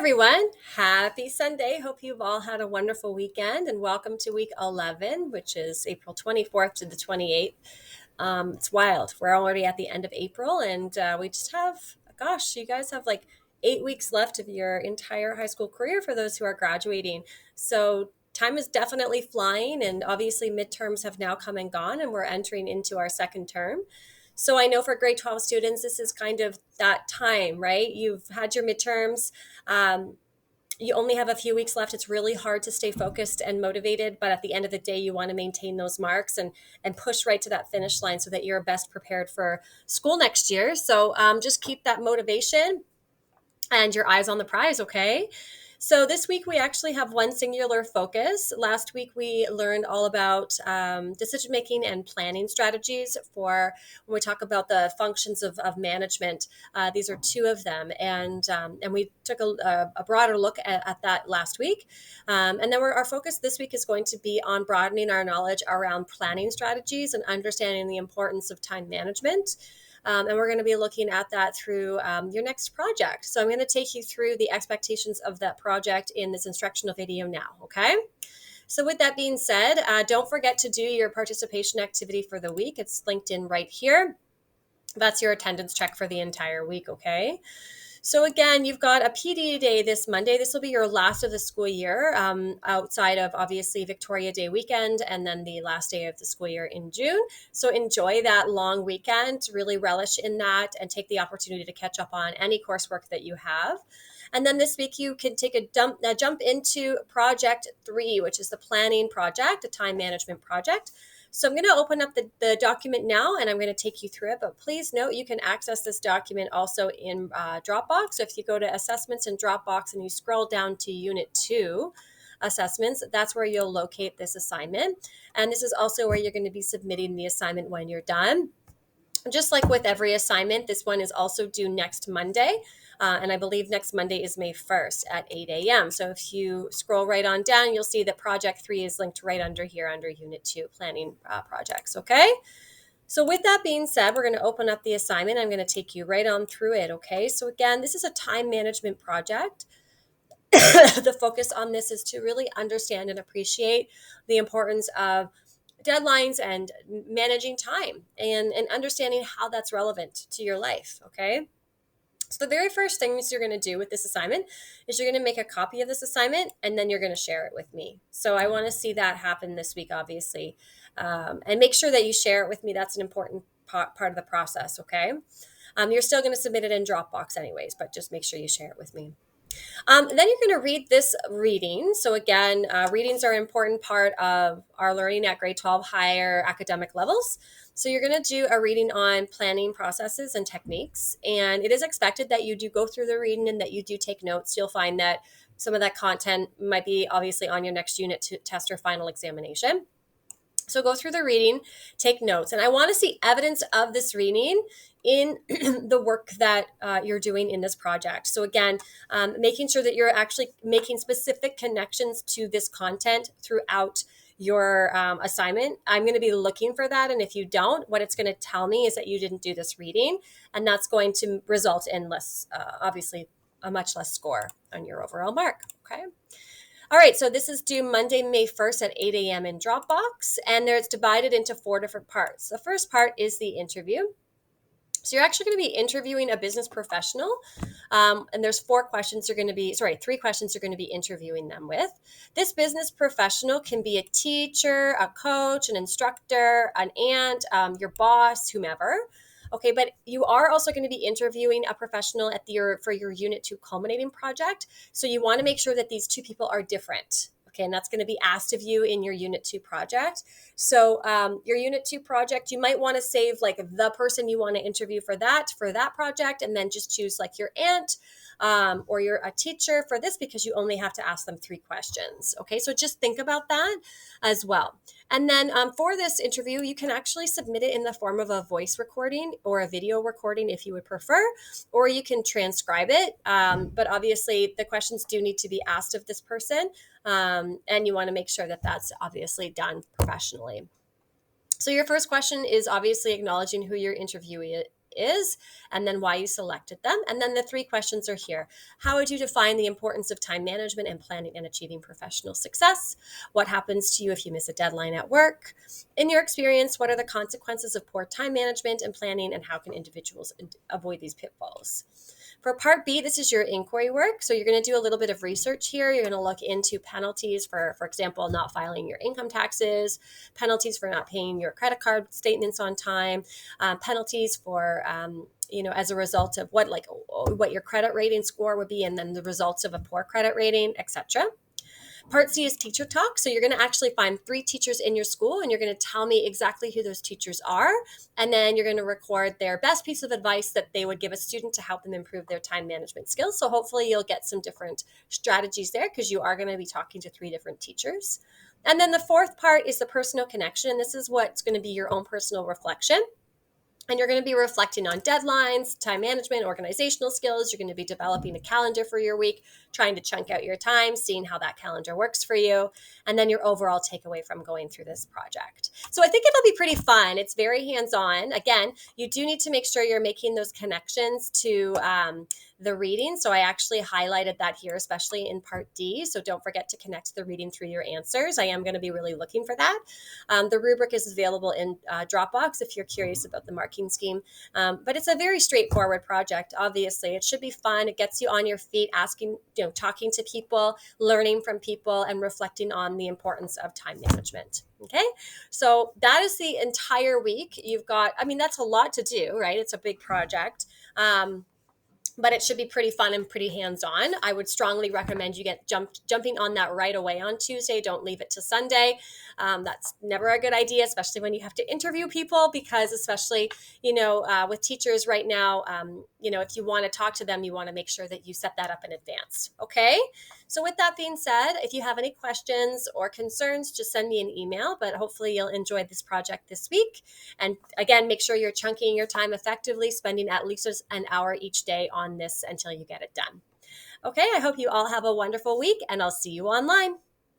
Everyone, happy Sunday. Hope you've all had a wonderful weekend and welcome to week 11, which is April 24th to the 28th. It's wild. We're already at the end of April and we just have, gosh, you guys have like 8 weeks left of your entire high school career for those who are graduating. So time is definitely flying, and obviously midterms have now come and gone, and we're entering into our second term. So I know for grade 12 students, this is kind of that time, right? You've had your midterms. Um, you only have a few weeks left. It's really hard to stay focused and motivated, but at the end of the day, you want to maintain those marks and push right to that finish line so that you're best prepared for school next year. So just keep that motivation and your eyes on the prize, okay? So this week we actually have one singular focus. Last week we learned all about decision making and planning strategies for when we talk about the functions of management. These are two of them, and we took a broader look at that last week. And then our focus this week is going to be on broadening our knowledge around planning strategies and understanding the importance of time management. And we're going to be looking at that through your next project. So I'm going to take you through the expectations of that project in this instructional video now, okay? So with that being said, don't forget to do your participation activity for the week. It's linked in right here. That's your attendance check for the entire week, okay? So again, you've got a PD day this Monday. This will be your last of the school year, outside of obviously Victoria Day weekend and then the last day of the school year in June. So enjoy that long weekend, really relish in that, and take the opportunity to catch up on any coursework that you have. And then this week you can take a jump into project 3, which is the planning project, the time management project. So I'm going to open up the document now and I'm going to take you through it. But please note you can access this document also in Dropbox. So if you go to assessments in Dropbox and you scroll down to Unit 2 assessments, that's where you'll locate this assignment. And this is also where you're going to be submitting the assignment when you're done. Just like with every assignment, this one is also due next Monday. And I believe next Monday is May 1st at 8 a.m. So if you scroll right on down, you'll see that Project 3 is linked right under here under Unit 2 Planning Projects, okay? So with that being said, we're going to open up the assignment. I'm going to take you right on through it, okay? So again, this is a time management project. The focus on this is to really understand and appreciate the importance of deadlines and managing time and understanding how that's relevant to your life, okay? So the very first things you're going to do with this assignment is you're going to make a copy of this assignment and then you're going to share it with me. So I want to see that happen this week, obviously. And make sure that you share it with me. That's an important part of the process, okay? You're still going to submit it in Dropbox anyways, but just make sure you share it with me. Then you're going to read this reading. So again, readings are an important part of our learning at grade 12 higher academic levels. So you're going to do a reading on planning processes and techniques. And it is expected that you do go through the reading and that you do take notes. You'll find that some of that content might be obviously on your next unit test or final examination. So go through the reading, take notes. And I want to see evidence of this reading in the work that you're doing in this project. So again, making sure that you're actually making specific connections to this content throughout your assignment. I'm going to be looking for that. And if you don't, what it's going to tell me is that you didn't do this reading. And that's going to result in obviously, a much less score on your overall mark. Okay. All right, so this is due Monday, May 1st at 8 a.m. in Dropbox, and it's divided into 4 different parts. The first part is the interview. So you're actually going to be interviewing a business professional, and there's 3 questions you're going to be interviewing them with. This business professional can be a teacher, a coach, an instructor, an aunt, your boss, whomever. Okay, but you are also going to be interviewing a professional for your Unit 2 culminating project. So you want to make sure that these 2 people are different. Okay, and that's going to be asked of you in your Unit 2 project. So your Unit 2 project, you might want to save like the person you want to interview for that project, and then just choose like your aunt or you're a teacher for this because you only have to ask them 3 questions. Okay, so just think about that as well. And then for this interview, you can actually submit it in the form of a voice recording or a video recording if you would prefer, or you can transcribe it. But obviously, the questions do need to be asked of this person, and you want to make sure that that's obviously done professionally. So your first question is obviously acknowledging who you're interviewing is, and then why you selected them. And then the 3 questions are here. How would you define the importance of time management and planning and achieving professional success? What happens to you if you miss a deadline at work? In your experience, what are the consequences of poor time management and planning, and how can individuals avoid these pitfalls? For part B, this is your inquiry work. So you're going to do a little bit of research here. You're going to look into penalties for example, not filing your income taxes, penalties for not paying your credit card statements on time, penalties for as a result of what your credit rating score would be, and then the results of a poor credit rating, etc. Part C is teacher talk. So you're going to actually find 3 teachers in your school, and you're going to tell me exactly who those teachers are. And then you're going to record their best piece of advice that they would give a student to help them improve their time management skills. So hopefully you'll get some different strategies there, because you are going to be talking to 3 different teachers. And then the 4th part is the personal connection. And this is what's going to be your own personal reflection. And you're going to be reflecting on deadlines, time management, organizational skills. You're going to be developing a calendar for your week, trying to chunk out your time, seeing how that calendar works for you, and then your overall takeaway from going through this project. So I think it'll be pretty fun. It's very hands-on. Again, you do need to make sure you're making those connections to the reading. So I actually highlighted that here, especially in part D. So don't forget to connect the reading through your answers. I am going to be really looking for that. The rubric is available in Dropbox if you're curious about the marking scheme. But it's a very straightforward project. Obviously, it should be fun. It gets you on your feet, asking, talking to people, learning from people, and reflecting on the importance of time management. Okay, so that is the entire week. You've got, that's a lot to do, right? It's a big project. But it should be pretty fun and pretty hands-on. I would strongly recommend you get jumping on that right away on Tuesday. Don't leave it to Sunday. That's never a good idea, especially when you have to interview people, because especially, with teachers right now, if you want to talk to them, you want to make sure that you set that up in advance. Okay. So with that being said, if you have any questions or concerns, just send me an email, but hopefully you'll enjoy this project this week. And again, make sure you're chunking your time effectively, spending at least an hour each day on this until you get it done. Okay, I hope you all have a wonderful week, and I'll see you online.